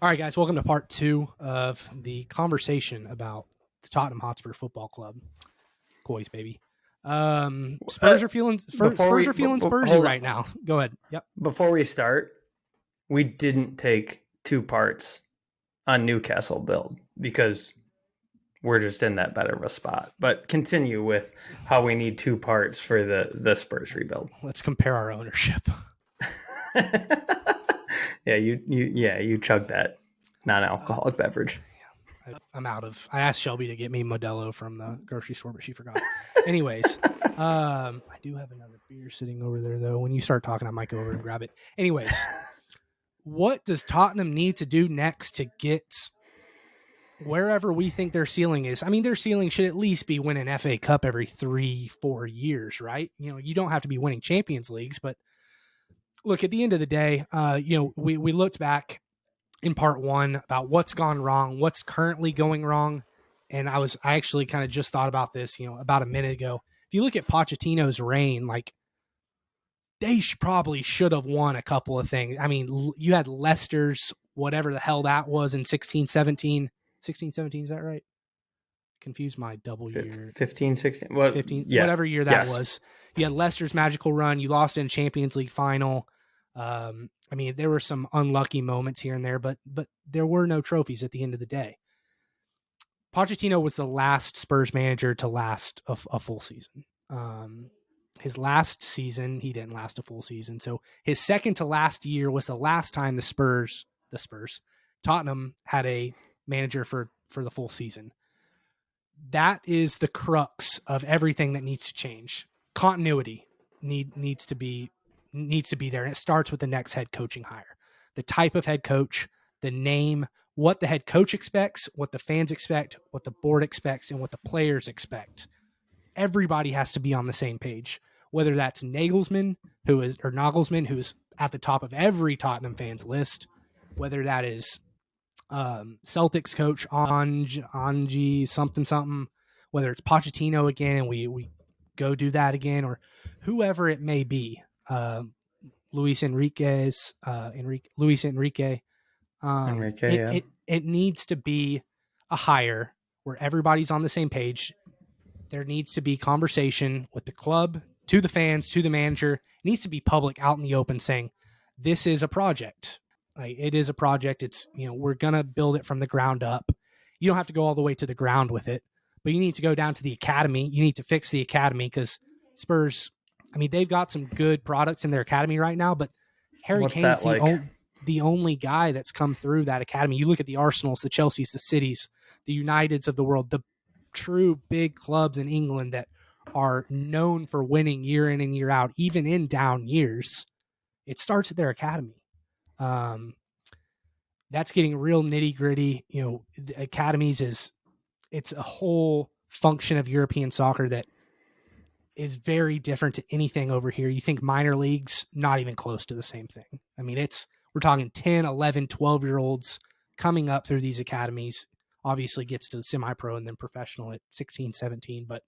All right, guys, welcome to part 2 of the conversation about the Tottenham Hotspur Football Club. Coys, baby. Spurs are feeling Spursy hold right on. now. Go ahead. Yep. Before we start, we didn't take 2 parts on Newcastle build because we're just in that better of a spot. But continue with how we need 2 parts for the Spurs rebuild. Let's compare our ownership. you chugged that non-alcoholic beverage. I asked Shelby to get me Modelo from the grocery store, but she forgot. Anyways, I do have another beer sitting over there, though. When you start talking, I might go over and grab it. Anyways, what does Tottenham need to do next to get wherever we think their ceiling is? I mean, their ceiling should at least be winning FA Cup every 3-4 years, right? You don't have to be winning Champions Leagues, but look, at the end of the day, we looked back in part 1 about what's gone wrong, what's currently going wrong. And I actually kind of just thought about this, about a minute ago. If you look at Pochettino's reign, like they probably should have won a couple of things. I mean, you had Leicester's, whatever the hell that was in 16-17. 16-17, is that right? Confused my double year. 15-16. Well, 15, yeah, whatever year that was. You had Leicester's magical run. You lost in a Champions League final. I mean, there were some unlucky moments here and there, but there were no trophies at the end of the day. Pochettino was the last Spurs manager to last a full season. His last season, he didn't last a full season. So his second to last year was the last time the Spurs, Tottenham had a manager for the full season. That is the crux of everything that needs to change. Continuity needs to be there, and it starts with the next head coaching hire. The type of head coach, the name, what the head coach expects, what the fans expect, what the board expects, and what the players expect. Everybody has to be on the same page. Whether that's Nagelsmann, who is at the top of every Tottenham fans list, whether that is Celtics coach Ange something, whether it's Pochettino again and we go do that again, or whoever it may be, Luis Enrique. It needs to be a hire where everybody's on the same page. There needs to be conversation with the club, to the fans, to the manager. It needs to be public, out in the open, saying this is a project. Like, it is a project. It's, we're going to build it from the ground up. You don't have to go all the way to the ground with it, but you need to go down to the academy. You need to fix the academy, because Spurs, I mean, they've got some good products in their academy right now, but Harry Kane's the only guy that's come through that academy. You look at the Arsenals, the Chelseas, the Cities, the Uniteds of the world, the true big clubs in England that are known for winning year in and year out, even in down years. It starts at their academy. That's getting real nitty gritty. The academies it's a whole function of European soccer that is very different to anything over here. You think minor leagues, not even close to the same thing. I mean, we're talking 10, 11, 12-year-olds coming up through these academies. Obviously gets to semi-pro and then professional at 16, 17. But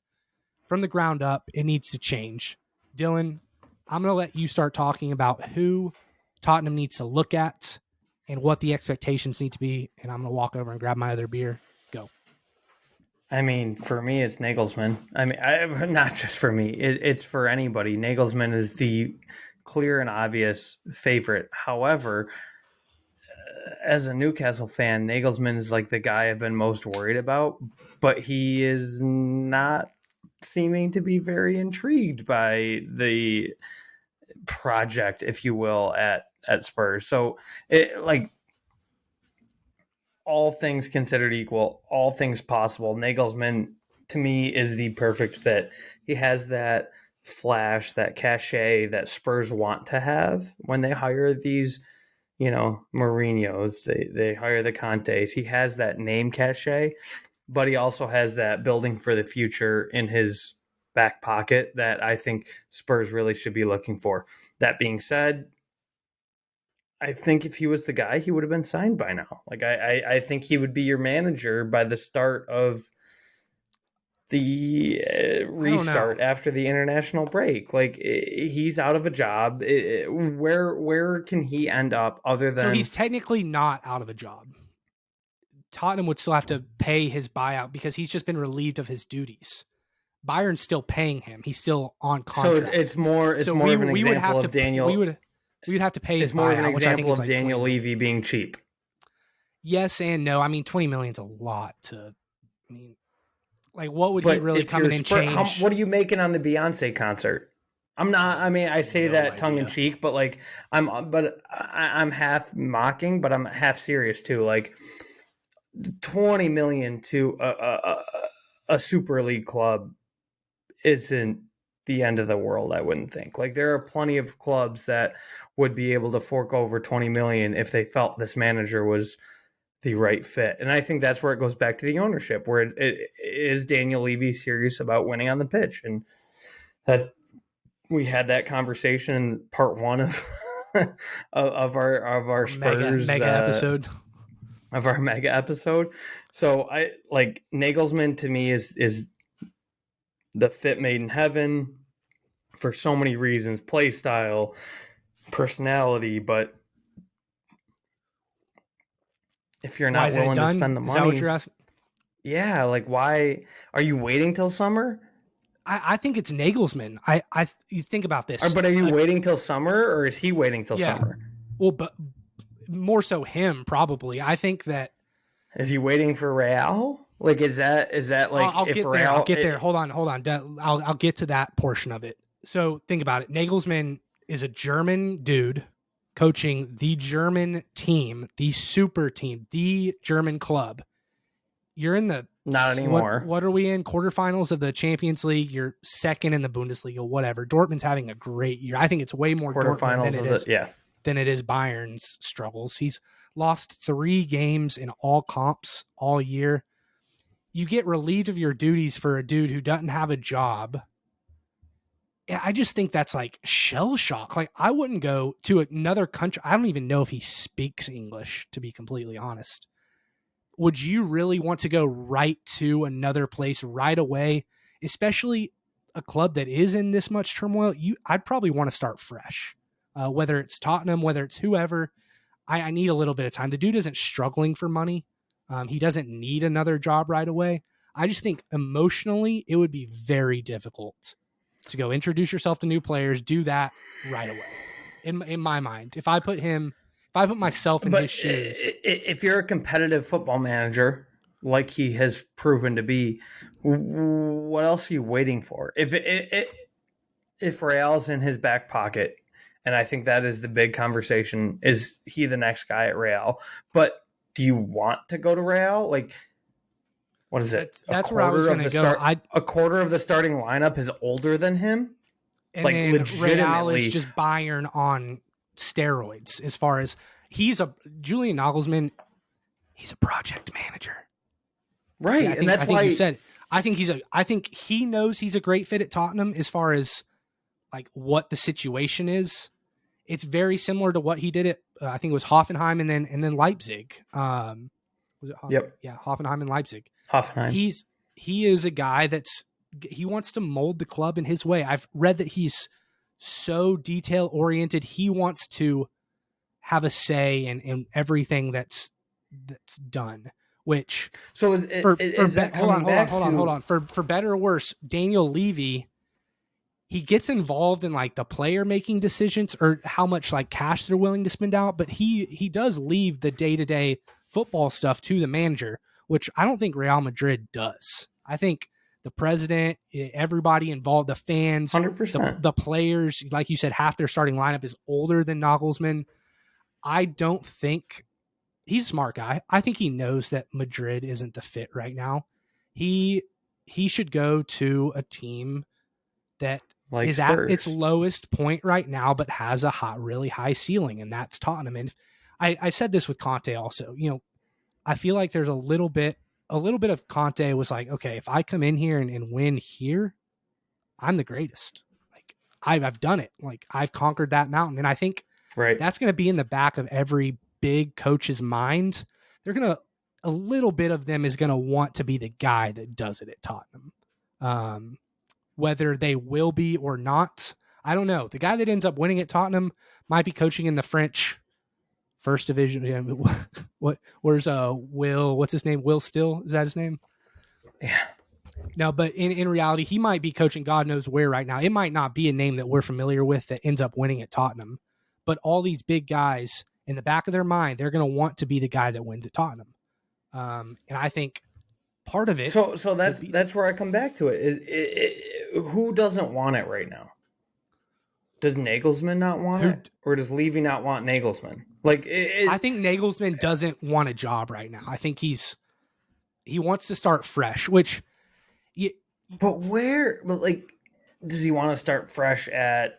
from the ground up, it needs to change. Dylan, I'm going to let you start talking about who Tottenham needs to look at and what the expectations need to be. And I'm going to walk over and grab my other beer. Go. I mean, for me, it's Nagelsmann. I mean, not just for me. It's for anybody. Nagelsmann is the clear and obvious favorite. However, as a Newcastle fan, Nagelsmann is like the guy I've been most worried about, but he is not seeming to be very intrigued by the project, if you will, at Spurs. So, all things considered equal, all things possible, Nagelsmann, to me, is the perfect fit. He has that flash, that cachet that Spurs want to have when they hire these, Mourinho's, they hire the Contes. He has that name cachet, but he also has that building for the future in his back pocket that I think Spurs really should be looking for. That being said, I think if he was the guy, he would have been signed by now. Like, I think he would be your manager by the start of the I don't know. restart after the international break. Like he's out of a job. Where can he end up other So than he's technically not out of a job. Tottenham would still have to pay his buyout because he's just been relieved of his duties. Bayern's still paying him. He's still on so contract. it's So more of an we would example have of to we Daniel. would have to pay his It's more of an buyout, which I think example is of like 20 Daniel million. Levy being cheap. Yes and no. I mean, 20 million's a lot to. I mean, like, what would he But really if come you're in and change? what are you making on the Beyonce concert? I'm not. I mean, I say No that tongue in idea. cheek, but like I'm half mocking, but I'm half serious too. Like 20 million to a Super League club isn't the end of the world. I wouldn't think. Like there are plenty of clubs that would be able to fork over 20 million if they felt this manager was the right fit. And I think that's where it goes back to the ownership, where it is Daniel Levy serious about winning on the pitch. And that's, we had that conversation in part one of of our Spurs Mega episode. of our mega episode. So I like Nagelsmann to me is the fit made in heaven for so many reasons, play style, personality, but if you're Why not isn't it willing to spend done? the Is that what money, you're asking? yeah, like why are you waiting till summer? I think it's Nagelsmann. You think about this. But are you waiting till summer, or is he waiting till Yeah. summer? Well, but more so him probably. I think that Is he waiting for Real? Like is that like I'll if get Real? there. I'll get there. Hold on. I'll get to that portion of it. So think about it. Nagelsmann is a German dude coaching the German team, the super team, the German club. You're in the Not anymore. What are we in? Quarterfinals of the Champions League. You're second in the Bundesliga. Whatever. Dortmund's having a great year. I think it's way more Dortmund than it is Bayern's struggles. He's lost 3 games in all comps all year. You get relieved of your duties for a dude who doesn't have a job. I just think that's like shell shock. Like I wouldn't go to another country. I don't even know if he speaks English, to be completely honest. Would you really want to go right to another place right away, especially a club that is in this much turmoil? I'd probably want to start fresh, whether it's Tottenham, whether it's whoever. I need a little bit of time. The dude isn't struggling for money. He doesn't need another job right away. I just think emotionally it would be very difficult to go introduce yourself to new players, do that right away. In my mind, if I put myself in his shoes. If you're a competitive football manager, like he has proven to be, what else are you waiting for? If Real's in his back pocket, and I think that is the big conversation, is he the next guy at Real? But do you want to go to Real? Like, what is it? That's where I was going to go. A quarter of the starting lineup is older than him. And like then legitimately, Real is just Bayern on steroids. As far as Julian Nagelsmann, he's a project manager, right? Yeah, and that's why you said. I think he knows he's a great fit at Tottenham as far as like what the situation is. It's very similar to what he did at I think it was Hoffenheim and then Leipzig. Was it? Yep. Yeah, Hoffenheim and Leipzig. Hoffenheim. He is a guy he wants to mold the club in his way. I've read that he's so detail oriented. He wants to have a say in everything that's done. Which so is that hold on. For better or worse, Daniel Levy, he gets involved in like the player making decisions or how much like cash they're willing to spend out, but he does leave the day-to-day football stuff to the manager, which I don't think Real Madrid does. I think the president, everybody involved, the fans, 100%. The players, like you said, half their starting lineup is older than Nagelsmann. I don't think he's a smart guy. I think he knows that Madrid isn't the fit right now. He should go to a team that like is Spurs. at its lowest point right now, but has a really high ceiling, and that's Tottenham. And I said this with Conte also. You know, I feel like there's a little bit of Conte was like, okay, if I come in here and win here, I'm the greatest. Like I've done it. Like I've conquered that mountain, and I think that's going to be in the back of every big coach's mind. A little bit of them is going to want to be the guy that does it at Tottenham. Whether they will be or not, I don't know. The guy that ends up winning at Tottenham might be coaching in the French first division. Yeah, where's Will? What's his name? Will Still? Is that his name? Yeah. No, but in reality, he might be coaching God knows where right now. It might not be a name that we're familiar with that ends up winning at Tottenham. But all these big guys in the back of their mind, they're going to want to be the guy that wins at Tottenham. And I think part of it. So that's where I come back to it. Who doesn't want it right now? Does Nagelsmann not want it, or does Levy not want Nagelsmann? Like, I think Nagelsmann doesn't want a job right now. I think he wants to start fresh. Which, but where? But like, does he want to start fresh at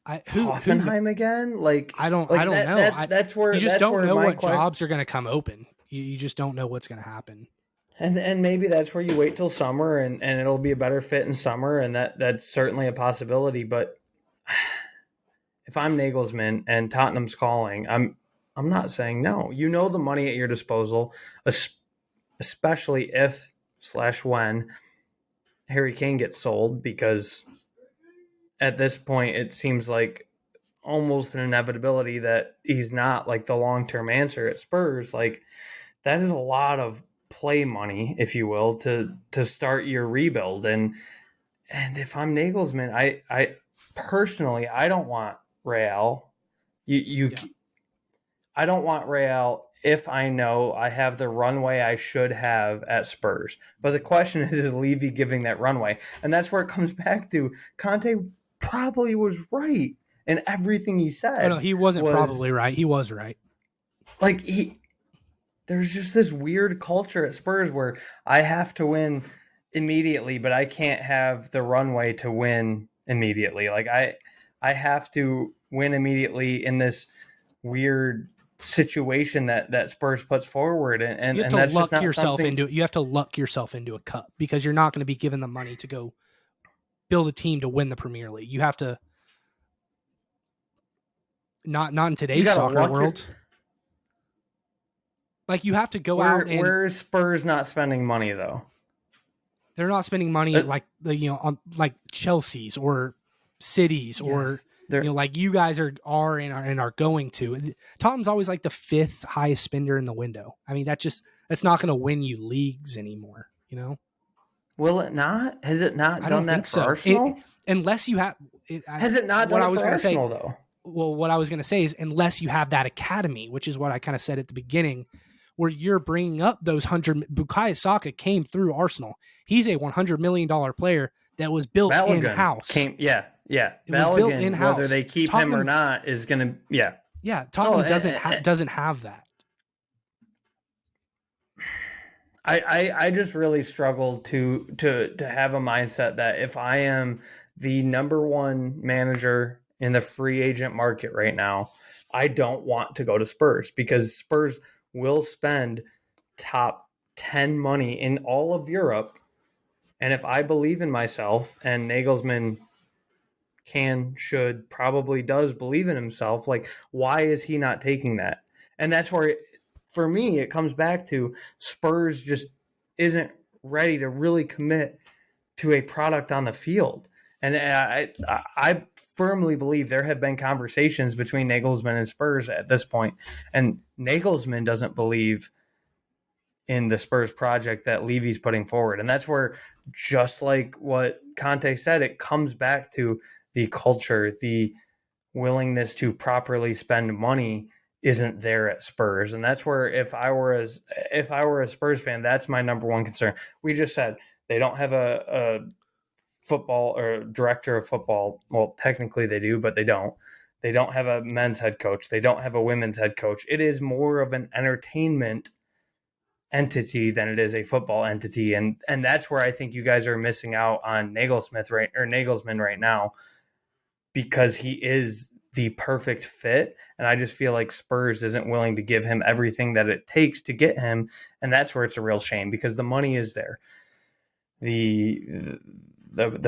Hoffenheim again? Like, I don't know. That's where you just don't know what jobs are going to come open. You just don't know what's going to happen. And maybe that's where you wait till summer and it'll be a better fit in summer, and that's certainly a possibility. But if I'm Nagelsmann and Tottenham's calling, I'm not saying no. You know the money at your disposal, especially if/when Harry Kane gets sold, because at this point it seems like almost an inevitability that he's not like the long-term answer at Spurs. Like, that is a lot of play money, if you will, to start your rebuild. And if I'm Nagelsmann, I personally, I don't want Real. I don't want Real if I know I have the runway I should have at Spurs. But the question is Levy giving that runway? And that's where it comes back to Conte probably was right in everything he said. Oh, no, he wasn't probably right. He was right. Like, there's just this weird culture at Spurs where I have to win immediately, but I can't have the runway to win immediately. Like, I have to win immediately in this weird situation that Spurs puts forward, and you have to that's luck just not yourself something... into it. You have to luck yourself into a cup, because you're not going to be given the money to go build a team to win the Premier League. You have to not in today's soccer world. Like, you have to go out and... Where is Spurs not spending money, though? They're not spending money at, like, on like Chelsea's or Cities, or like you guys are and are going to. Tottenham's always like the 5th highest spender in the window. I mean, that's not going to win you leagues anymore. Will it not? Has it not done that for Arsenal? Unless you have... Has it not done it for Arsenal, though? Well, what I was going to say is, unless you have that academy, which is what I kind of said at the beginning, where you're bringing up those Bukayo Saka came through Arsenal. He's a $100 million player that was built in-house. Yeah. It was built in-house. Whether they keep him or not is going to... Yeah, Tottenham doesn't have that. I just really struggle to have a mindset that if I am the number one manager in the free agent market right now, I don't want to go to Spurs, because Spurs will spend top 10 money in all of Europe. And if I believe in myself, and Nagelsmann probably does believe in himself, like, why is he not taking that? And that's where, for me, it comes back to Spurs just isn't ready to really commit to a product on the field. And I firmly believe there have been conversations between Nagelsmann and Spurs at this point, and Nagelsmann doesn't believe in the Spurs project that Levy's putting forward. And that's where, just like what Conte said, it comes back to the culture, the willingness to properly spend money isn't there at Spurs. And that's where, if I were a Spurs fan, that's my number one concern. We just said they don't have a football or director of football. Well, technically they do, but they don't. They don't have a men's head coach. They don't have a women's head coach. It is more of an entertainment entity than it is a football entity. And that's where I think you guys are missing out on Nagelsmann right now, because he is the perfect fit. And I just feel like Spurs isn't willing to give him everything that it takes to get him. And that's where it's a real shame, because the money is there. The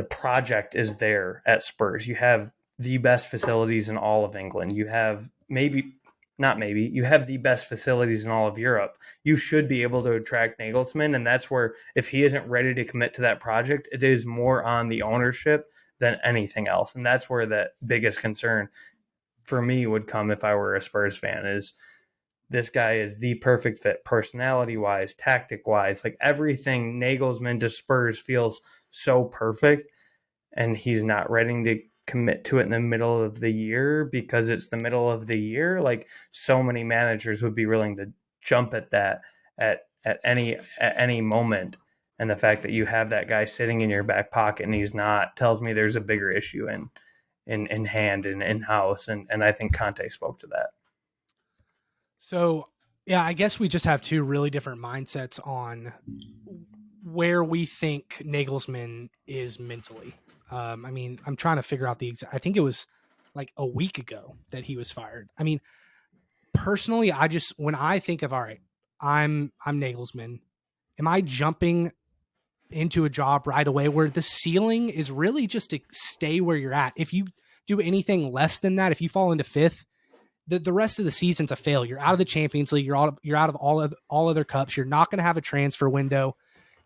project is there at Spurs. You have the best facilities in all of England. You have maybe not maybe, you have the best facilities in all of Europe. You should be able to attract Nagelsmann. And that's where, if he isn't ready to commit to that project, it is more on the ownership than anything else. And that's where the biggest concern for me would come if I were a Spurs fan is this guy is the perfect fit personality wise, tactic wise, like everything Nagelsmann to Spurs feels so perfect. And he's not ready to commit to it in the middle of the year because it's the middle of the year. Like so many managers would be willing to jump at that at any moment. And the fact that you have that guy sitting in your back pocket and he's not tells me there's a bigger issue in hand and in house. And I think Conte spoke to that. So, yeah, I guess we just have two really different mindsets on where we think Nagelsmann is mentally. I mean, I'm trying to figure out the exact, I think it was like a week ago that he was fired. I mean, personally, when I think of, all right, I'm Nagelsmann, am I jumping into a job right away where the ceiling is really just to stay where you're at? If you do anything less than that, if you fall into fifth, the rest of the season's a failure. You're out of the Champions League. You're out of all other cups. You're not going to have a transfer window.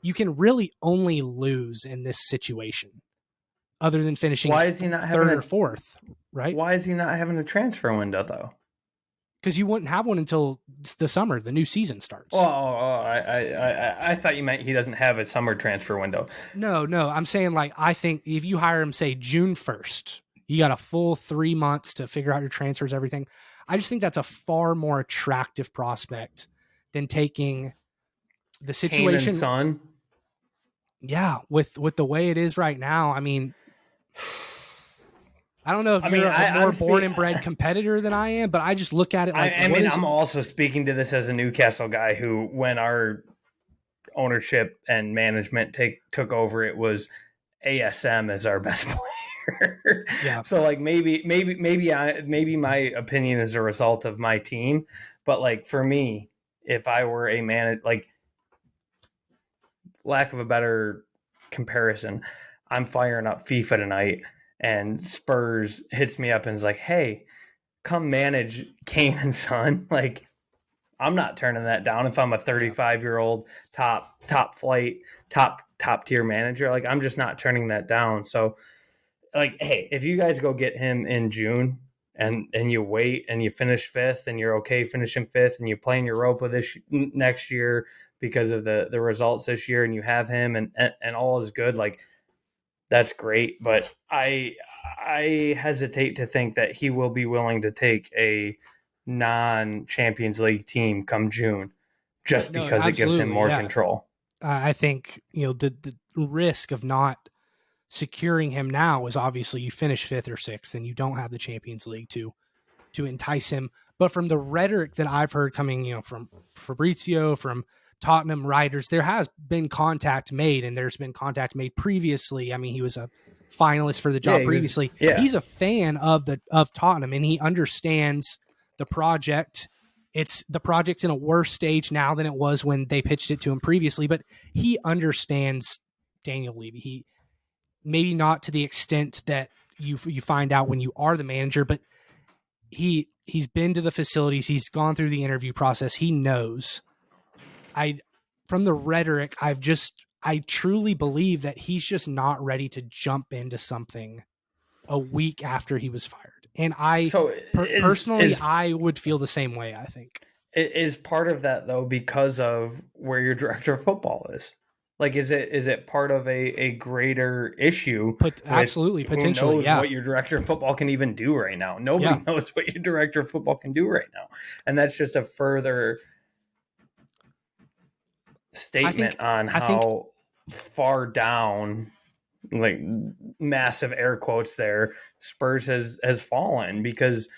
You can really only lose in this situation, other than finishing. Why is he not third having or fourth? Right? Why is he not having a transfer window though? Because you wouldn't have one until the summer. The new season starts. I thought you meant he doesn't have a summer transfer window. No. I'm saying, like, I think if you hire him, say June 1st, you got a full 3 months to figure out your transfers, everything. I just think that's a far more attractive prospect than taking the situation. Kane and Son. Yeah, with the way it is right now, I mean, I don't know if you're a more born and bred competitor than I am, but I just look at it like, I'm also speaking to this as a Newcastle guy who, when our ownership and management took over, it was ASM as our best player. Yeah. So like maybe my opinion is a result of my team, but like for me, if I were a like, lack of a better comparison, I'm firing up FIFA tonight and Spurs hits me up and is like, hey, come manage Kane and Son. Like, I'm not turning that down if I'm a 35-year-old top flight, top tier manager. Like, I'm just not turning that down. So, like, hey, if you guys go get him in June and you wait and you finish fifth and you're okay finishing fifth and you play in Europa next year because of the results this year and you have him and all is good, like, that's great. But I hesitate to think that he will be willing to take a non-Champions League team come June just because it gives him more control. I think, the risk of not securing him now is obviously you finish fifth or sixth and you don't have the Champions League to entice him. But from the rhetoric that I've heard coming, from Fabrizio, from Tottenham writers, there has been contact made, and there's been contact made previously. I mean, he was a finalist for the job previously. He's a fan of Tottenham, and he understands the project. The project's in a worse stage now than it was when they pitched it to him previously, but he understands Daniel Levy. He maybe not to the extent that you find out when you are the manager, but he's been to the facilities. He's gone through the interview process. He knows. From the rhetoric, I truly believe that he's just not ready to jump into something a week after he was fired. And personally, I would feel the same way, I think. Is part of that, though, because of where your director of football is? Like, is it part of a greater issue? Absolutely, potentially, who knows what your director of football can even do right now? Nobody knows what your director of football can do right now. And that's just a further statement on how far down, like, massive air quotes there, Spurs has fallen. Because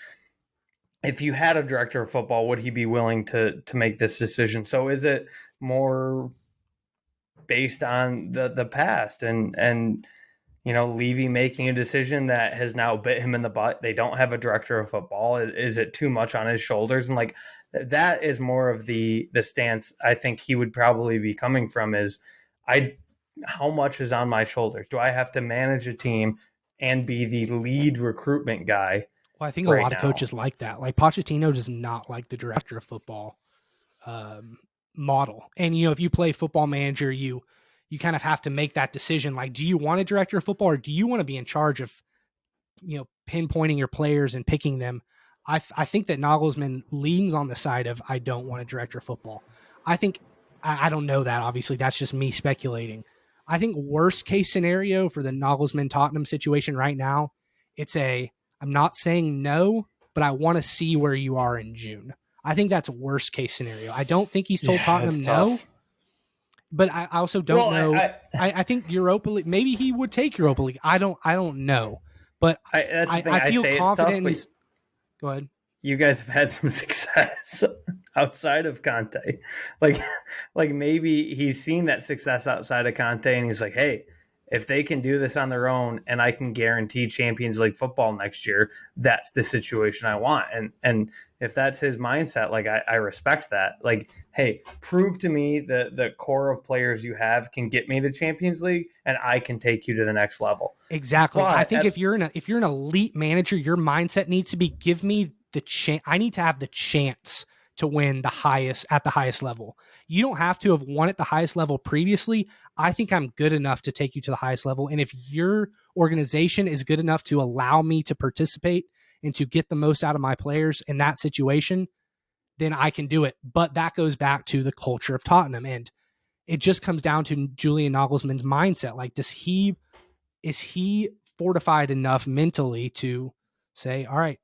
if you had a director of football, would he be willing to make this decision? So is it more based on the past and Levy making a decision that has now bit him in the butt? They don't have a director of football. Is it too much on his shoulders? And like, that is more of the stance I think he would probably be coming from is, how much is on my shoulders? Do I have to manage a team and be the lead recruitment guy Well, I think a right lot of now. coaches like that. Like Pochettino does not like the director of football model. And if you play Football Manager, you kind of have to make that decision. Like, do you want a director of football, or do you want to be in charge of pinpointing your players and picking them? I think that Nagelsmann leans on the side of I don't want a director of football. I think I don't know that. Obviously, that's just me speculating. I think worst case scenario for the Nagelsmann Tottenham situation right now, I'm not saying no, but I want to see where you are in June. I think that's worst case scenario. I don't think he's told Yeah, that's Tottenham no, tough. but I also don't Well, know. I think Europa League. Maybe he would take Europa League. I don't know, but that's the thing. I I feel say it's tough, confident. but Go ahead. you guys have had some success outside of Conte. Like, like maybe he's seen that success outside of Conte, and he's like, hey, if they can do this on their own, and I can guarantee Champions League football next year, that's the situation I want. And if that's his mindset, like I respect that. Like, hey, prove to me that the core of players you have can get me to Champions League, and I can take you to the next level. Exactly. I But think if you're an elite manager, your mindset needs to be give me the chance. I need to have the chance to win at the highest level. You don't have to have won at the highest level previously. I think I'm good enough to take you to the highest level. And if your organization is good enough to allow me to participate and to get the most out of my players in that situation, then I can do it. But that goes back to the culture of Tottenham. And it just comes down to Julian Nagelsmann's mindset. Like, is he fortified enough mentally to say, all right,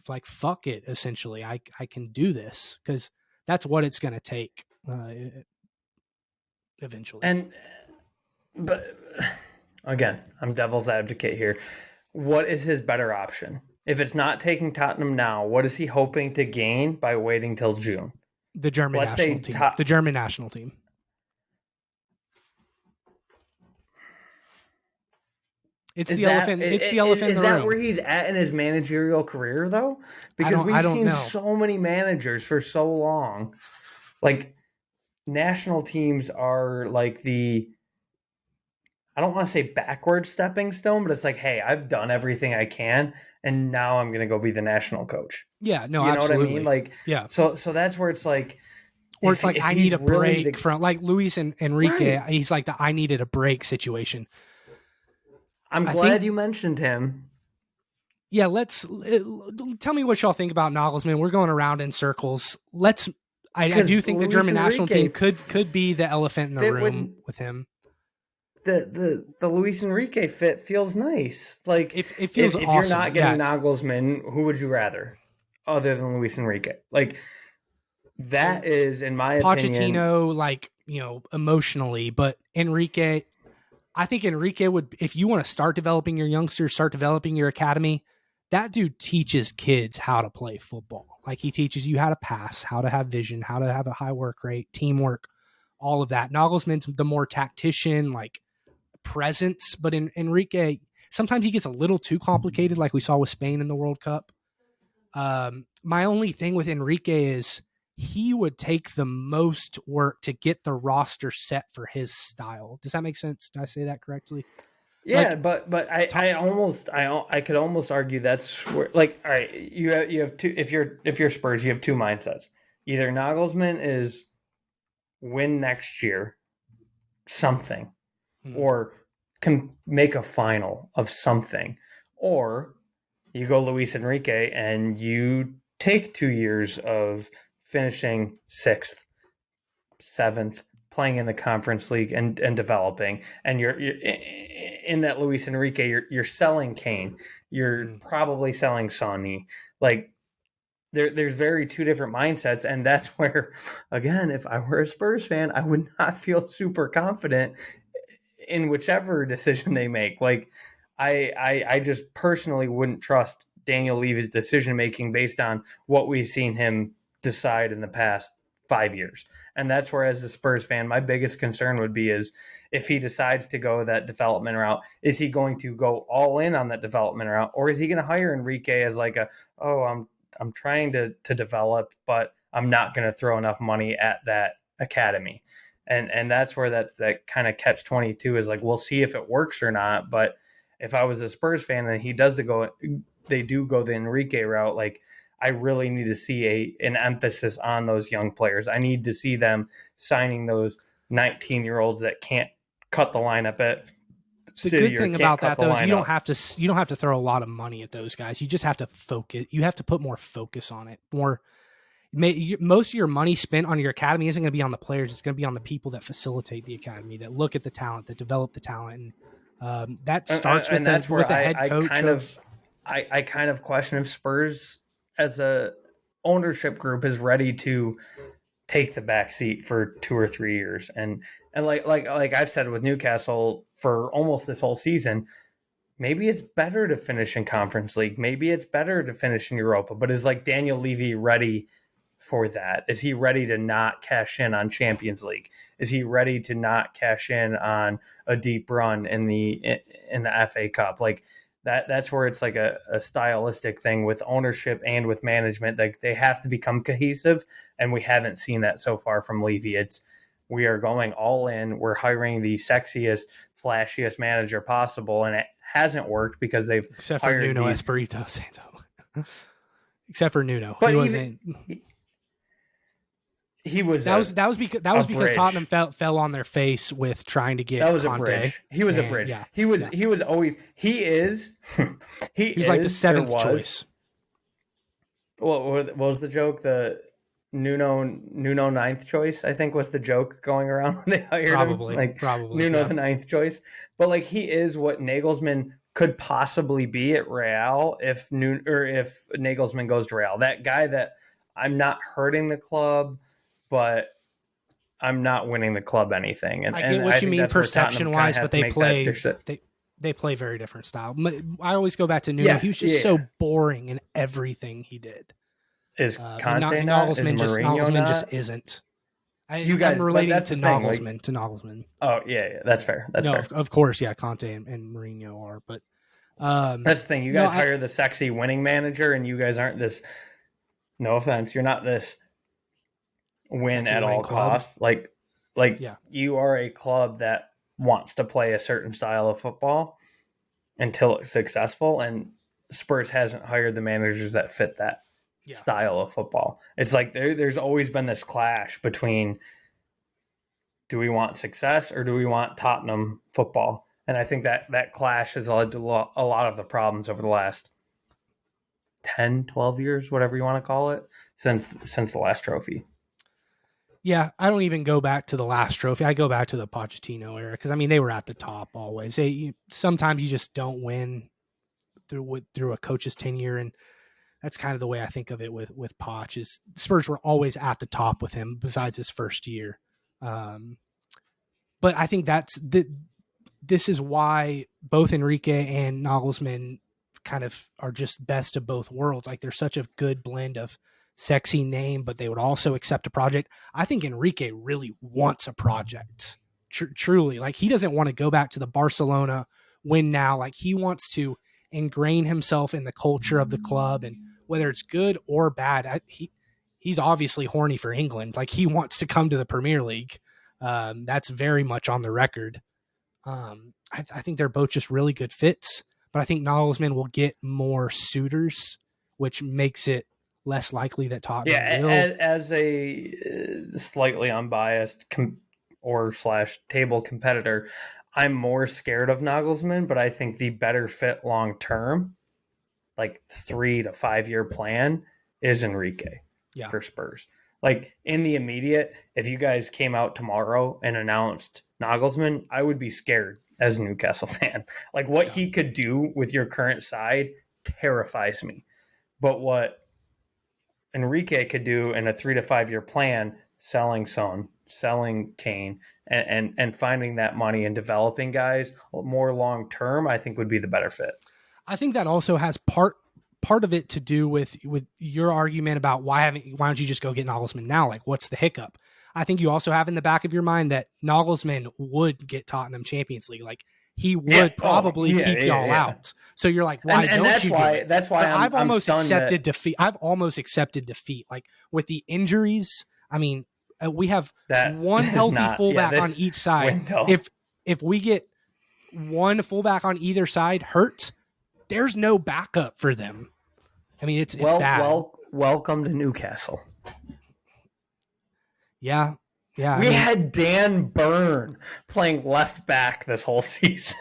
like, fuck it, essentially. I can do this, because that's what it's going to take eventually. But again, I'm devil's advocate here. What is his better option? If it's not taking Tottenham now, what is he hoping to gain by waiting till June? The German Let's say national team. The German national team. It's the elephant. It's the elephant in the room. Is that where he's at in his managerial career, though? Because we've seen so many managers for so long. Like, national teams are like I don't want to say backward stepping stone, but it's like, hey, I've done everything I can, and now I'm going to go be the national coach. Yeah, no, you absolutely. know what I mean? Like, yeah. So that's where it's like, or it's like I need a break from, like Luis and Enrique. Right. He's like I needed a break situation. I'm glad you mentioned him. Yeah, tell me what y'all think about Nagelsmann. We're going around in circles. I do think the German national team could be the elephant in the room with him. The Luis Enrique fit feels nice. Like, it feels if awesome. You're not getting Nagelsmann, who would you rather, other than Luis Enrique? Like, that is, in my opinion, Pochettino, like, emotionally, but Enrique. I think Enrique would, if you want to start developing your youngsters, start developing your academy, that dude teaches kids how to play football. Like, he teaches you how to pass, how to have vision, how to have a high work rate, teamwork, all of that. Nagelsmann's the more tactician, like, presence, but Enrique, sometimes he gets a little too complicated, like we saw with Spain in the World Cup. My only thing with Enrique is he would take the most work to get the roster set for his style. Does that make sense? Did I say that correctly? Yeah, like, but I could almost argue that's where, like, all right, you have two. If you're Spurs, you have two mindsets. Either Nagelsmann is win next year, something, or can make a final of something, or you go Luis Enrique and you take 2 years of finishing 6th, 7th, playing in the Conference League and developing, and you're in that Luis Enrique, you're selling Kane, you're probably selling Sonny. Like, there's very two different mindsets, and that's where, again, if I were a Spurs fan, I would not feel super confident in whichever decision they make. Like, I just personally wouldn't trust Daniel Levy's decision making based on what we've seen him decide in the past 5 years. And that's where, as a Spurs fan, my biggest concern would be is if he decides to go that development route, is he going to go all in on that development route, or is he going to hire Enrique as like I'm trying to develop, but I'm not going to throw enough money at that academy. And that's where that kind of catch-22 is, like, we'll see if it works or not. But if I was a Spurs fan and he does go they do go the Enrique route, like I really need to see an emphasis on those young players. I need to see them signing those 19-year-olds that can't cut the lineup at The City good or thing can't about cut that the though is lineup. you don't have to throw a lot of money at those guys. You just have to focus. You have to put more focus on it. Most of your money spent on your academy isn't going to be on the players. It's going to be on the people that facilitate the academy, that look at the talent, that develop the talent. And that starts And that's where with the head coach of. I kind of question if Spurs as a ownership group is ready to take the back seat for 2 or 3 years. And like I've said with Newcastle for almost this whole season, maybe it's better to finish in Conference League. Maybe it's better to finish in Europa. But is like Daniel Levy ready for that? Is he ready to not cash in on Champions League? Is he ready to not cash in on a deep run in the FA Cup? Like that's where it's like a stylistic thing with ownership and with management. Like they have to become cohesive, and we haven't seen that so far from Levy. We are going all in. We're hiring the sexiest, flashiest manager possible, and it hasn't worked because they've except for Nuno Espirito Santo. Except for Nuno, but he wasn't. He was that was because Tottenham fell on their face with trying to get that was Conte. A bridge. He was a bridge. Yeah, he was always he was like the seventh choice. What was the joke? The Nuno ninth choice, I think, was the joke going around when they hired him. Like probably Nuno the ninth choice. But like he is what Nagelsmann could possibly be at Real if Nagelsmann goes to Real. That guy that I'm not hurting the club, but I'm not winning the club anything. And I get what you mean perception wise, but they play very different style. I always go back to Nuno. He was just so boring in everything he did. Is Conte Nagelsmann just isn't. I'm relating to Nagelsmann. Oh yeah, that's fair. That's fair. Of course, yeah, Conte and Mourinho are, but that's the thing. You guys hire the sexy winning manager, and you guys aren't this. No offense, you're not this win at all costs. Like you are a club that wants to play a certain style of football until it's successful, and Spurs hasn't hired the managers that fit that style of football. It's like there's always been this clash between, do we want success or do we want Tottenham football? And I think that clash has led to a lot of the problems over the last 10, 12 years, whatever you want to call it, since the last trophy. Yeah, I don't even go back to the last trophy. I go back to the Pochettino era because, I mean, they were at the top always. Sometimes you just don't win through a coach's tenure, and that's kind of the way I think of it with Poch. Is Spurs were always at the top with him besides his first year. But I think this is why both Enrique and Nagelsmann kind of are just best of both worlds. Like they're such a good blend of sexy name, but they would also accept a project. I think Enrique really wants a project. Truly, like he doesn't want to go back to the Barcelona win now. Like he wants to ingrain himself in the culture of the club, and whether it's good or bad, he's obviously horny for England. Like he wants to come to the Premier League. That's very much on the record. I think they're both just really good fits, but I think Nagelsmann will get more suitors, which makes it less likely that Tottenham will. As a slightly unbiased /table competitor, I'm more scared of Nagelsmann, but I think the better fit long term, like 3 to 5 year plan, is Enrique for Spurs. Like in the immediate, if you guys came out tomorrow and announced Nagelsmann, I would be scared as a Newcastle fan. Like what he could do with your current side terrifies me. But what Enrique could do in a 3 to 5 year plan, selling Son, selling Kane, and finding that money and developing guys more long term, I think would be the better fit. I think that also has part of it to do with your argument about why don't you just go get Nagelsmann now? Like, what's the hiccup? I think you also have in the back of your mind that Nagelsmann would get Tottenham Champions League. Like he would probably keep y'all out. So you're like, why don't you? That's why I've almost accepted defeat. I've almost accepted defeat. Like with the injuries, I mean, we have one healthy fullback on each side. Window. If we get one fullback on either side hurt, there's no backup for them. I mean, it's bad. Welcome to Newcastle. Yeah. Yeah. We had Dan Byrne playing left back this whole season.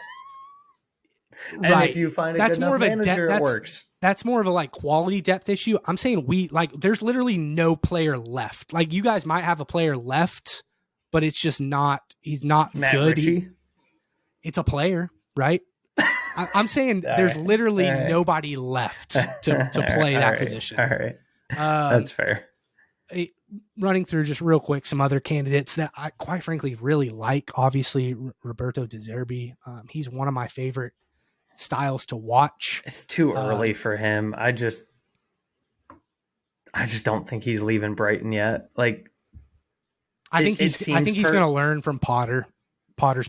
And right. if you find a good enough manager, it works. That's more of a like quality depth issue. I'm saying there's literally no player left. Like you guys might have a player left, but it's just he's not Matt good. Ritchie? It's a player, right? I'm saying there's literally nobody left to play that position. All right. That's fair. Running through just real quick some other candidates that I quite frankly really like. Obviously, Roberto De Zerbi. He's one of my favorite styles to watch. It's too early for him. I just don't think he's leaving Brighton yet. Like, I think he's going to learn from Potter's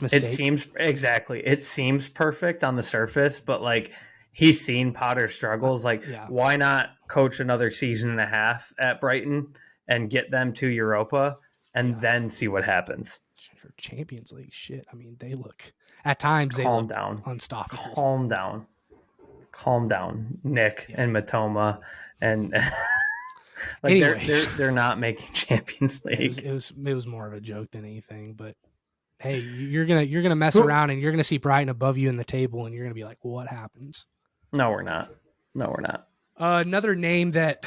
mistake. It seems perfect on the surface, but like he's seen Potter's struggles. Like, why not coach another season and a half at Brighton and get them to Europa and then see what happens? For Champions League shit. I mean, they look at times calm down, unstoppable. Calm down, Nick and Matoma, and like they're not making Champions League. It was more of a joke than anything, but hey, you're gonna mess around and you're gonna see Brighton above you in the table, and you're gonna be like, well, what happens? No, we're not. Another name that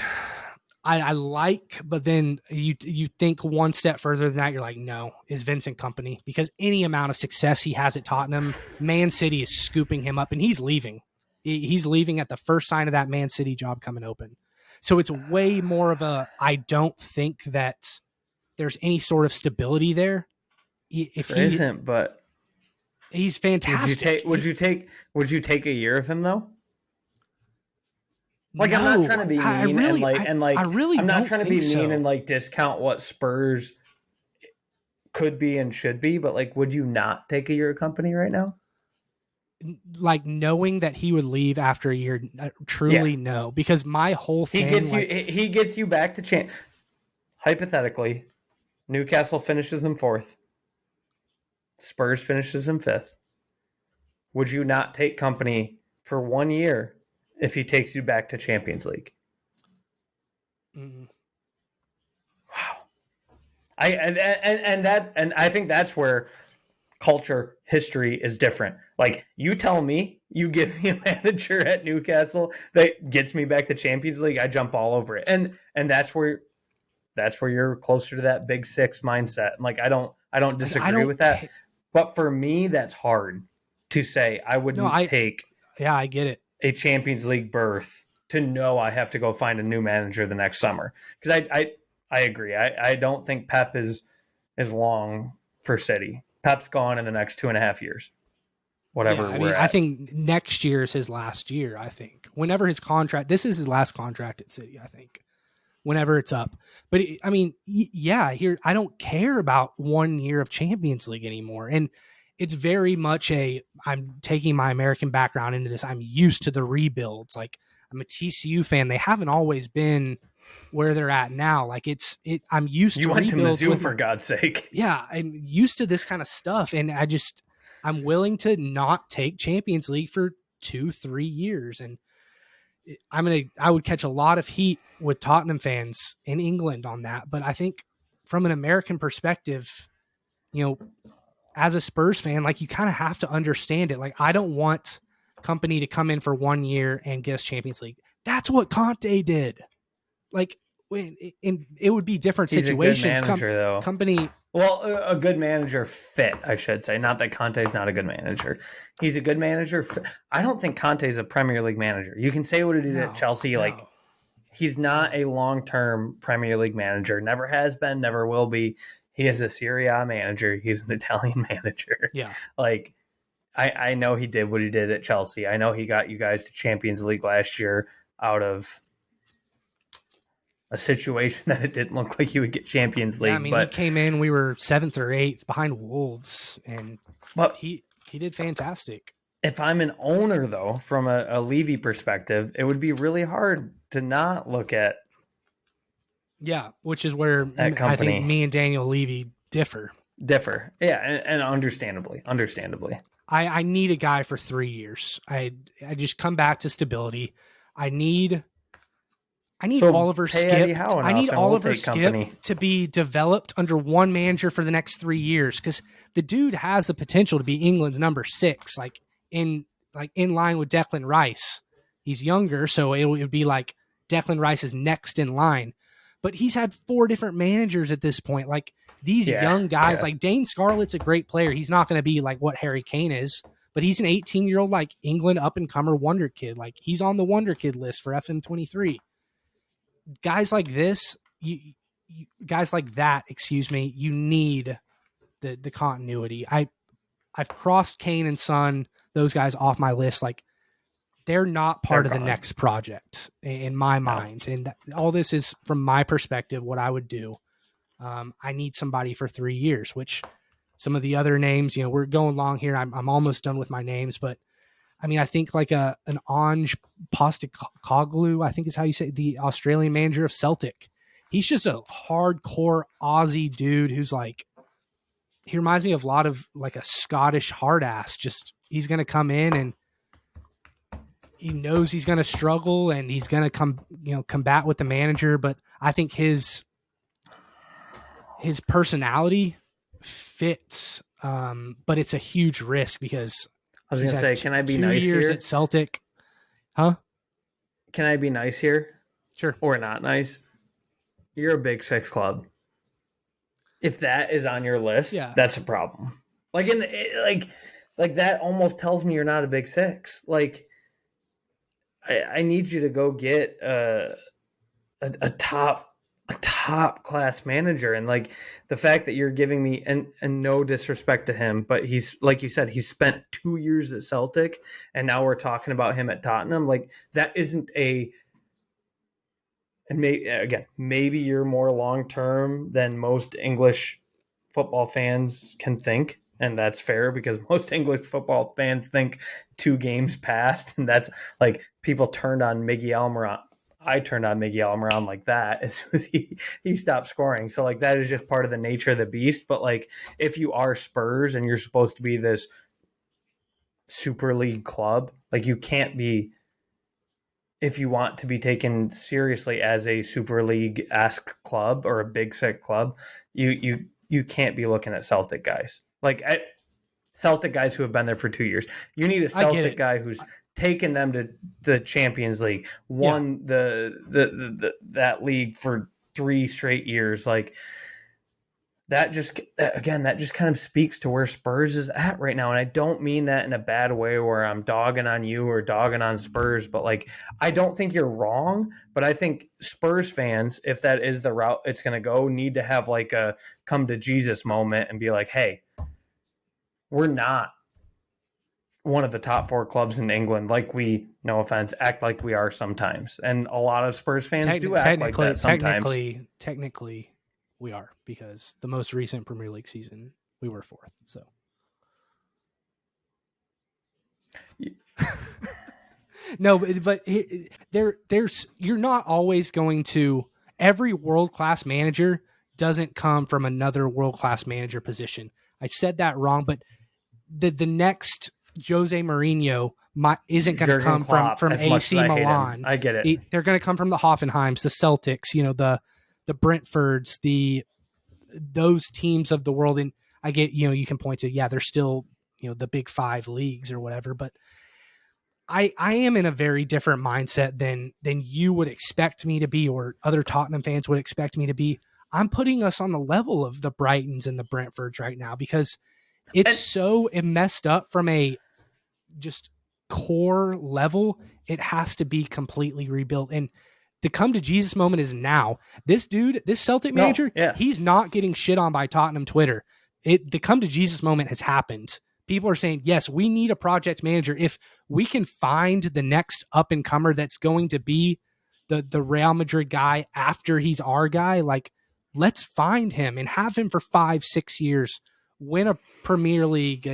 I like, but then you think one step further than that, you're like, no, is Vincent Kompany, because any amount of success he has at Tottenham, Man City is scooping him up, and he's leaving. He's leaving at the first sign of that Man City job coming open. So it's way more of I don't think that there's any sort of stability there. But he's fantastic. Would you take a year of him though? Like, no, I'm not trying to be mean I'm not trying to be mean and like discount what Spurs could be and should be, but like, would you not take a year of Kompany right now? Like, knowing that he would leave after a year, truly no, because my whole thing he gets you back to hypothetically, Newcastle finishes in 4th. Spurs finishes in 5th. Would you not take Kompany for 1 year if he takes you back to Champions League? Mm. Wow. I think that's where culture, history is different. Like, you tell me, you give me a manager at Newcastle that gets me back to Champions League, I jump all over it. And that's where you're closer to that big six mindset. Like, I don't disagree with that. But for me, that's hard to say. I wouldn't take. Yeah, I get it. A Champions League berth to know I have to go find a new manager the next summer. Because I agree. I don't think Pep is long for City. Pep's gone in the next 2.5 years. Whatever. Yeah, I think next year is his last year. I think whenever this is his last contract at City. I think whenever it's up. But I mean, here I don't care about 1 year of Champions League anymore. And it's very much I'm taking my American background into this. I'm used to the rebuilds. Like, I'm a TCU fan. They haven't always been where they're at now. Like, I'm used to rebuilds. You went to Mizzou, for God's sake. Yeah, I'm used to this kind of stuff. And I'm willing to not take Champions League for 2-3 years. And I would catch a lot of heat with Tottenham fans in England on that. But I think from an American perspective, as a Spurs fan, like, you kind of have to understand it. Like, I don't want Kompany to come in for 1 year and get us Champions League. That's what Conte did. Like, it would be different situations. A good manager, though. Kompany. Well, a good manager fit, I should say. Not that Conte's not a good manager. He's a good manager. I don't think Conte's a Premier League manager. You can say what it is at Chelsea. Like, he's not a long-term Premier League manager. Never has been, never will be. He is a Serie A manager. He's an Italian manager. Yeah. Like, I know he did what he did at Chelsea. I know he got you guys to Champions League last year out of a situation that it didn't look like he would get Champions League. Yeah, I mean, he came in, we were 7th or 8th behind Wolves, but he did fantastic. If I'm an owner, though, from a Levy perspective, it would be really hard to not look at. Yeah, which is where I think me and Daniel Levy differ. Yeah, and understandably. I need a guy for 3 years. I just come back to stability. I need So Oliver pay Eddie Skip. Howe I need enough, and we'll Oliver take Skip company. to be developed under one manager for the next 3 years, because the dude has the potential to be England's number 6, in line with Declan Rice. He's younger, so it would be like Declan Rice is next in line. But he's had 4 different managers at this point. Like these young guys, like Dane Scarlett's a great player. He's not going to be like what Harry Kane is, but he's an 18-year-old like England up and comer wonder kid. Like he's on the wonder kid list for FM23. Guys like this, guys like that, excuse me, you need the continuity. I've crossed Kane and Son, those guys off my list. Like they're not part of the next project in my mind. And all this is from my perspective, what I would do. I need somebody for 3 years, which some of the other names, we're going long here. I'm almost done with my names, but I mean, I think like an Ange Postecoglou, I think is how you say it, the Australian manager of Celtic. He's just a hardcore Aussie dude who's like, he reminds me of a lot of like a Scottish hard ass. Just he's going to come in and he knows he's going to struggle and he's going to combat with the manager. But I think his personality fits, but it's a huge risk because I was going to say, can I be nice 2 years here? at Celtic? Huh? Can I be nice here? Sure. Or not nice? You're a Big Six club. If that is on your list, that's a problem. Like like that almost tells me you're not a Big Six. Like I need you to go get a top class manager, and like the fact that you're giving me, and no disrespect to him, but he's, like you said, he's spent 2 years at Celtic and now we're talking about him at Tottenham. Like that isn't and maybe you're more long term than most English football fans can think, and that's fair because most English football fans think 2 games passed, and that's like people turned on Miguel Almiron. I turned on Miguel Almiron like that as soon as he stopped scoring. So like that is just part of the nature of the beast. But like if you are Spurs and you're supposed to be this Super League club, like you can't be, if you want to be taken seriously as a Super League-esque club or a Big Six club, you can't be looking at Celtic guys. Like Celtic guys who have been there for 2 years. You need a Celtic guy who's taken them to the Champions League, won that league for 3 straight years. Like that just kind of speaks to where Spurs is at right now. And I don't mean that in a bad way where I'm dogging on you or dogging on Spurs, but like I don't think you're wrong, but I think Spurs fans, if that is the route it's going to go, need to have like a come to Jesus moment and be like, hey, we're not one of the top 4 clubs in England, like we, no offense, act like we are sometimes. And a lot of Spurs fans do act like that sometimes. Technically, we are, because the most recent Premier League season, we were 4th. So, no, but there's you're not always going to. Every world-class manager doesn't come from another world-class manager position. I said that wrong, but the next Jose Mourinho isn't going to come from AC Milan. I get it. They're going to come from the Hoffenheims, the Celtics, the Brentfords, those teams of the world. And I get, you can point to, they're still, the big 5 leagues or whatever, but I am in a very different mindset than you would expect me to be, or other Tottenham fans would expect me to be. I'm putting us on the level of the Brightons and the Brentfords right now, because it's so messed up from a just core level. It has to be completely rebuilt. And the come to Jesus moment is now. This dude, this Celtic manager, he's not getting shit on by Tottenham Twitter. The come to Jesus moment has happened. People are saying, yes, we need a project manager. If we can find the next up and comer that's going to be the Real Madrid guy after he's our guy, like, let's find him and have him for 5-6 years, win a Premier League.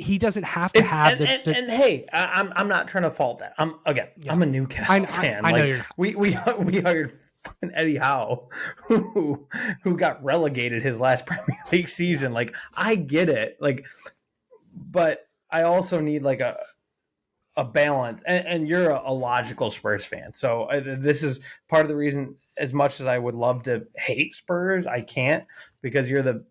He doesn't have to have and hey, I'm not trying to fault that. I'm a Newcastle fan. I know you're not. We hired fucking Eddie Howe, who got relegated his last Premier League season. Like, I get it. Like, but I also need like a balance. And you're a logical Spurs fan. So this is part of the reason, as much as I would love to hate Spurs, I can't, because you're the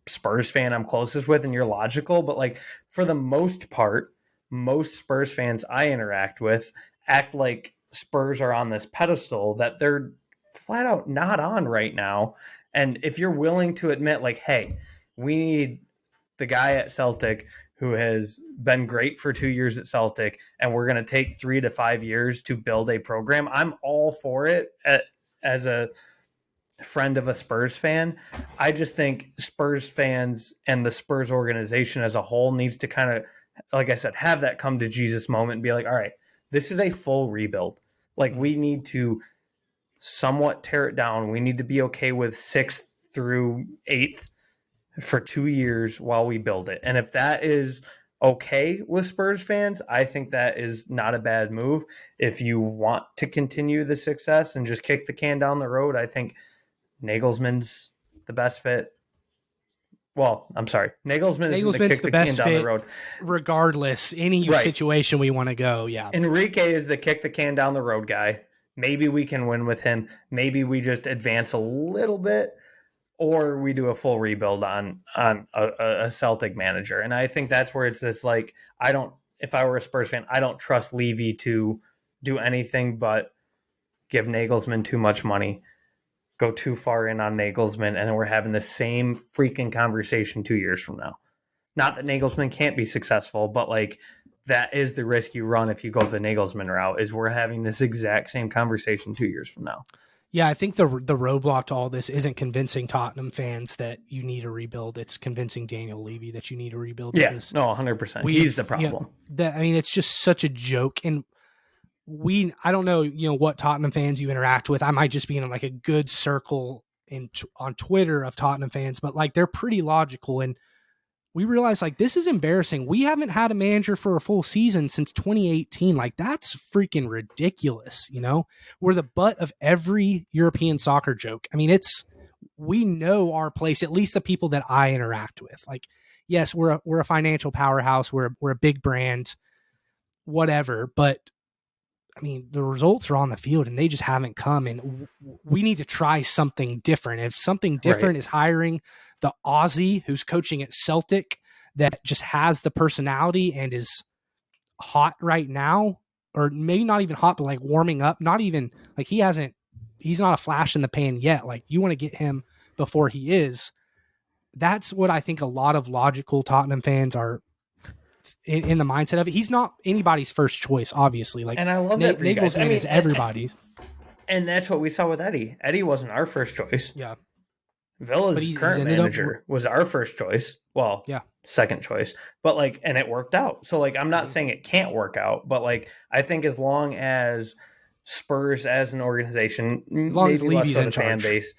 Spurs fan I'm closest with and you're logical. But like, for the most part, most Spurs fans I interact with act like Spurs are on this pedestal that they're flat out not on right now. And if you're willing to admit, like, hey, we need the guy at Celtic who has been great for 2 years at Celtic, and we're going to take 3 to 5 years to build a program, I'm all for it as a friend of a Spurs fan. I just think Spurs fans and the Spurs organization as a whole needs to kind of, like I said, have that come to Jesus moment and be like, all right, this is a full rebuild. Like, we need to somewhat tear it down. We need to be okay with 6th through 8th for 2 years while we build it. And if that is okay with Spurs fans, I think that is not a bad move. If you want to continue the success and just kick the can down the road, I think Nagelsmann's the best fit. Well, I'm sorry. Nagelsmann isn't the kick the can down the road. Regardless, any situation we want to go, yeah. Enrique is the kick the can down the road guy. Maybe we can win with him. Maybe we just advance a little bit, or we do a full rebuild on a Celtic manager. And I think that's where it's this, like, if I were a Spurs fan, I don't trust Levy to do anything but give Nagelsmann too much money, go too far in on Nagelsmann, and then we're having the same freaking conversation 2 years from now. Not that Nagelsmann can't be successful, but like, that is the risk you run if you go the Nagelsmann route, is we're having this exact same conversation 2 years from now. Yeah, I think the roadblock to all this isn't convincing Tottenham fans that you need a rebuild. It's convincing Daniel Levy that you need a rebuild. Yeah, no, 100%. He's the problem. It's just such a joke. And I don't know, what Tottenham fans you interact with. I might just be in like a good circle on Twitter of Tottenham fans, but like, they're pretty logical. And we realize, like, this is embarrassing. We haven't had a manager for a full season since 2018. Like, that's freaking ridiculous. We're the butt of every European soccer joke. I mean, we know our place, at least the people that I interact with. Like, yes, we're a financial powerhouse. We're a big brand, whatever. But I mean, the results are on the field and they just haven't come, and we need to try something different. If something different is hiring the Aussie who's coaching at Celtic that just has the personality and is hot right now, or maybe not even hot, but like warming up, not even like he's not a flash in the pan yet. Like, you want to get him before he is. That's what I think a lot of logical Tottenham fans are in the mindset of it. He's not anybody's first choice, obviously. Like, and I love that for you guys. Nagelsmann is everybody's. And that's what we saw with Eddie. Eddie wasn't our first choice. Yeah. Villa's current manager was our first choice. Well, yeah, second choice. But like, and it worked out. So like, I'm not saying it can't work out, but like, I think as long as Spurs as an organization, as long as Levy's in charge, fan base,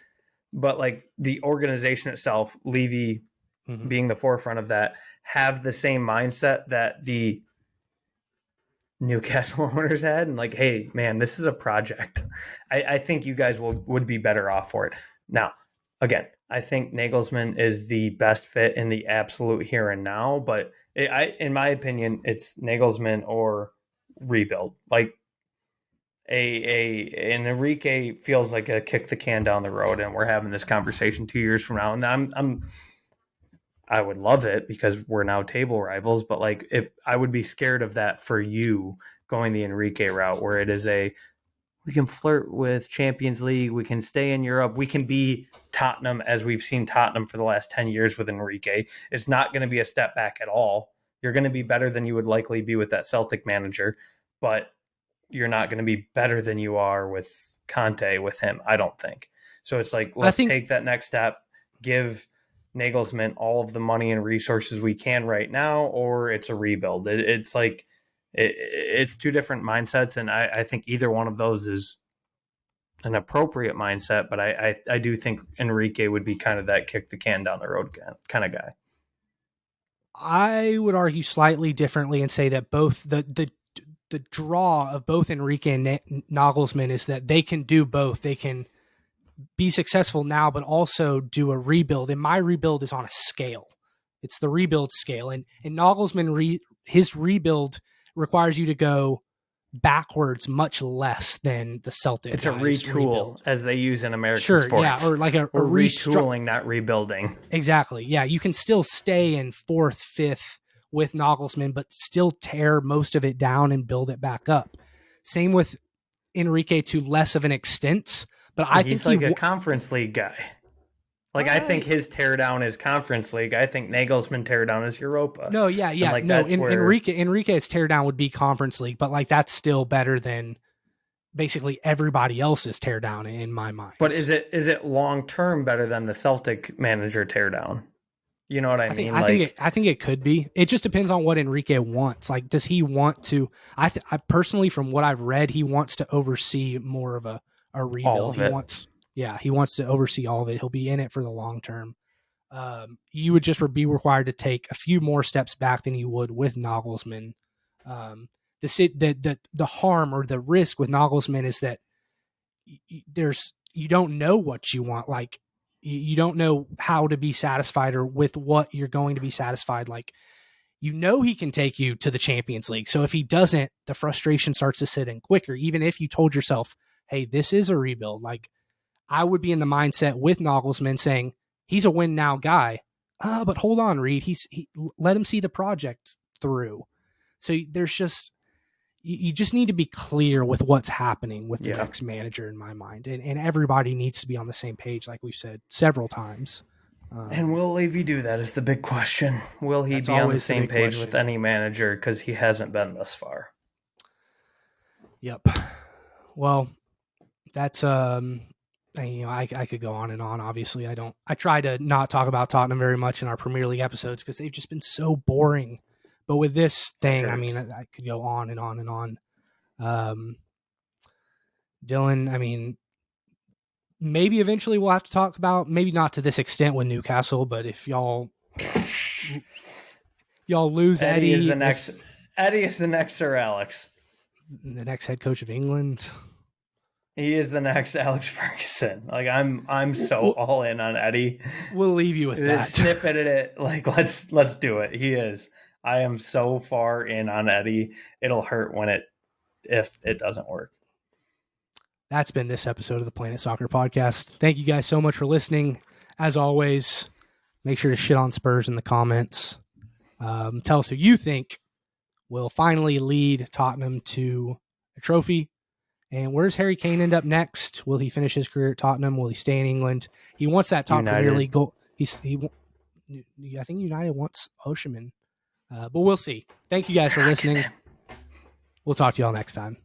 but like the organization itself, Levy being the forefront of that, have the same mindset that the Newcastle owners had, and like, hey man, this is a project. I think you guys would be better off for it. Now, again, I think Nagelsmann is the best fit in the absolute here and now, but in my opinion, it's Nagelsmann or rebuild. Like, an Enrique feels like a kick the can down the road, and we're having this conversation 2 years from now, and I would love it because we're now table rivals, but like, if I would be scared of that for you going the Enrique route, where it is we can flirt with Champions League, we can stay in Europe, we can be Tottenham as we've seen Tottenham for the last 10 years with Enrique. It's not going to be a step back at all. You're going to be better than you would likely be with that Celtic manager, but you're not going to be better than you are with Conte with him, I don't think. So it's like, let's take that next step, give Nagelsmann all of the money and resources we can right now, or it's a rebuild. It's like, it's two different mindsets, and I think either one of those is an appropriate mindset, but I do think Enrique would be kind of that kick the can down the road kind of guy. I would argue slightly differently and say that both the draw of both Enrique and Nagelsmann is that they can do both. They can be successful now, but also do a rebuild. And my rebuild is on a scale. It's the rebuild scale. And Nagelsmann, his rebuild requires you to go backwards much less than the Celtic It's a guys retool, rebuild. as they use in American Sure, sports. yeah, or like a We're retooling, retooling, not rebuilding. Exactly. Yeah, you can still stay in fourth, fifth with Nagelsmann, but still tear most of it down and build it back up. Same with Enrique to less of an extent, but I think He's like a conference league guy. Like, I think his teardown is Conference League. I think Nagelsmann teardown is Europa. No, yeah. Like, no, that's where Enrique's teardown would be Conference League, but like that's still better than basically everybody else's teardown in my mind. But is it long term better than the Celtic manager teardown? You know what I mean? I think it could be. It just depends on what Enrique wants. Like, does he want to? I personally, from what I've read, he wants to oversee more of a rebuild. All of it. He wants to oversee all of it. He'll be in it for the long term. You would just be required to take a few more steps back than you would with Nagelsmann. The harm or the risk with Nagelsmann is that you don't know what you want. Like, you don't know how to be satisfied or with what you're going to be satisfied. Like, he can take you to the Champions League. So if he doesn't, the frustration starts to sit in quicker. Even if you told yourself, hey, this is a rebuild. Like, I would be in the mindset with Nagelsmann saying he's a win now guy. But hold on, Reed. Let him see the project through. So there's just, you just need to be clear with what's happening with the next manager in my mind. And everybody needs to be on the same page, like we've said several times. And will Levy do that is the big question. Will he be on the same page with any manager? Because he hasn't been thus far. Yep. Well, that's, I could go on and on. Obviously, I try to not talk about Tottenham very much in our Premier League episodes because they've just been so boring. But with this thing, I mean, I could go on and on and on. Dylan, I mean, maybe eventually we'll have to talk about, maybe not to this extent with Newcastle, but if y'all lose Eddie is the next Sir Alex, the next head coach of England. He is the next Alex Ferguson. Like, I'm so all in on Eddie. We'll leave you with that. Snippeted it. Like, let's do it. He is. I am so far in on Eddie. It'll hurt if it doesn't work. That's been this episode of the Planet Soccer Podcast. Thank you guys so much for listening. As always, make sure to shit on Spurs in the comments. Tell us who you think will finally lead Tottenham to a trophy. And where's Harry Kane end up next? Will he finish his career at Tottenham? Will he stay in England? He wants that top Premier League goal. I think United wants Osimhen. But we'll see. Thank you guys for listening. We'll talk to y'all next time.